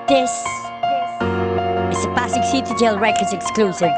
This is a Pasig City Jail Records exclusive.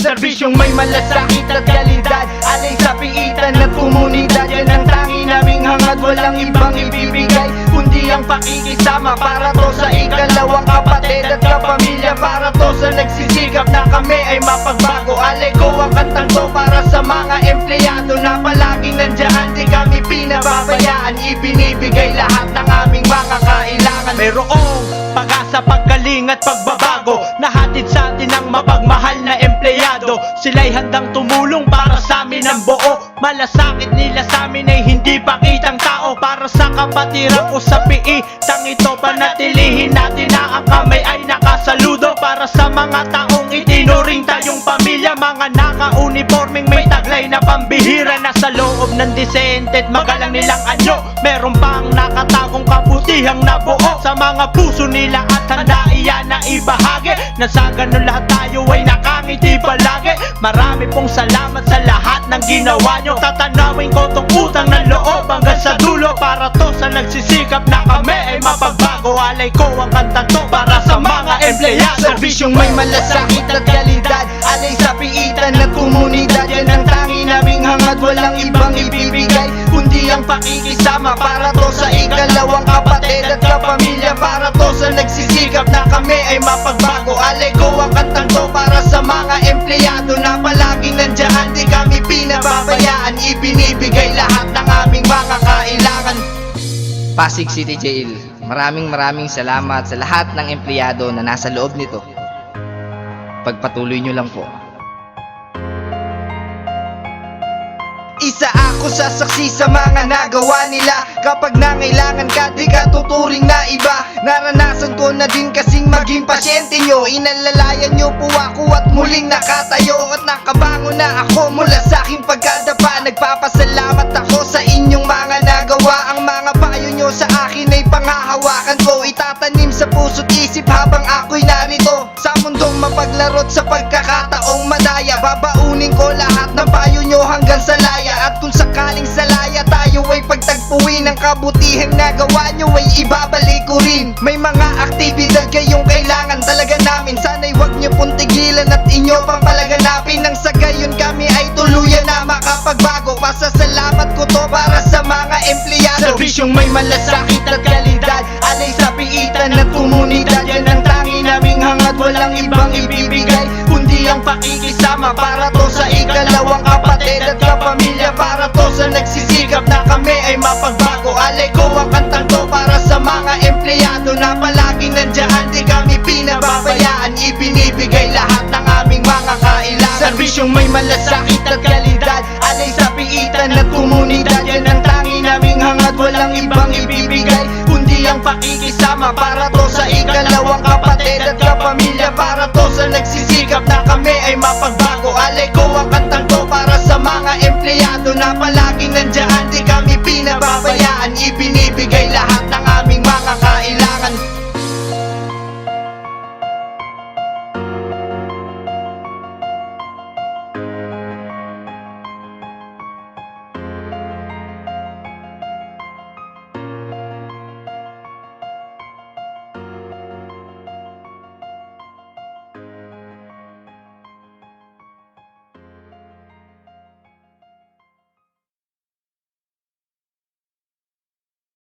Serbisyong may malasakit at kalidad, alay sa piitan at komunidad. Yan ang tangi naming hangad, walang ibang ibibigay kundi ang pakikisama. Para to sa ikalawang kapatid at kapamilya, para to sa nagsisikap na kami ay mapagbago. Alay ko ang kantang to para sa mga empleyado na palaging nandiyan, di kami pinababayaan. Ibinibigay lahat ng aming mga kailangan. Mayroong pag-asa, paggaling at pagbabago, nahatid sa atin ng mapagmahal na empleyado. Sila'y handang tumulong para sa amin ang buo. Malasakit nila sa amin ay hindi pakitang tao. Para sa kapatiran ko sa piitang ito, panatilihin natin na ang kamay ay nakasaludo. Para sa mga taong itinuring tayong pamilya, mga naka-uniforming may taglay na pambihira. Nasa loob ng disente at magalang nilang anyo, meron pang nakatagong kabutihang nabuo sa mga puso nila at handa iyan na ibahagi. Na sa ganun lahat tayo ay nakangiti palagi. Marami pong salamat sa lahat ng ginawa nyo. Tatanawin ko tong utang ng loob hanggang sa dulo. Para to sa nagsisikap na kami ay mapagbago. Alay ko ang kantang to para sa mga empleyado. Serbisyong may malasakit at kalidad, alay sa piitan at komunidad. Yan ang tangi naming hangad, walang ibang ibibigay kundi ang pakikisama. Para to sa ikalawang kapatid at kapamilya, para to sa nagsisikap na kami ay mapagbago. Alay ko ang kantang to para sa mga empleyado na palaging nandiyan, di kami pinababayaan. Ibinibigay lahat ng aming mga kailangan. Pasig City Jail, maraming salamat sa lahat ng empleyado na nasa loob nito. Pagpatuloy nyo lang po. Isa ako sa saksi sa mga nagawa nila. Kapag nangailangan ka, di ka tuturing na iba. Naranasan ko na din kasing maging pasyente nyo. Inalalayan nyo po ako at muling nakatayo. At nakabangon na ako mula sa aking pagkadapa. Nagpapasalamat ako sa inyong mga nagawa. Ang mga payo nyo sa akin ay panghahawakan ko. Itatanim sa puso't isip habang ako'y narito. Sa mundong mapaglarot sa pagkakataong madaya, babaunin ko lahat ng payo nyo hanggang sa laya. At kung sakaling sa laya tayo ay pagtagpuin, ang kabutihang nagawa nyo ay ibabalik ko rin. May mga aktibidad kayong kailangan talaga namin, sana'y wag nyo pong tigilan at inyo pang palaganapin. Nang sa gayon kami ay tuluyan na makapagbago. Pasasalamat ko to para sa mga empleyado. Serbisyong may malasakit at kalidad, alay sa piitan at komunidad. Yan ang tangi naming hangad, walang ibang ibibigay kundi ang pakikisama. Para to sa ikalawang kapatid at kapamilya, para to sa nagsisikap na kami ay mapagbago. Alay ko ang kantang to para sa mga empleyado na palaging nandiyan, di kami pinababayaan. Ibinibigay lahat ng aming mga kailangan. Serbisyong may malasakit at kalidad, alay sa piitan at komunidad. Yan ang tangi naming hangad, walang ibang ibibigay kundi ang pakikisama. Para to sa ikalawang kapatid at kapamilya, para to sa nagsisikap na kami ay mapagbago. Alay ko ang kantang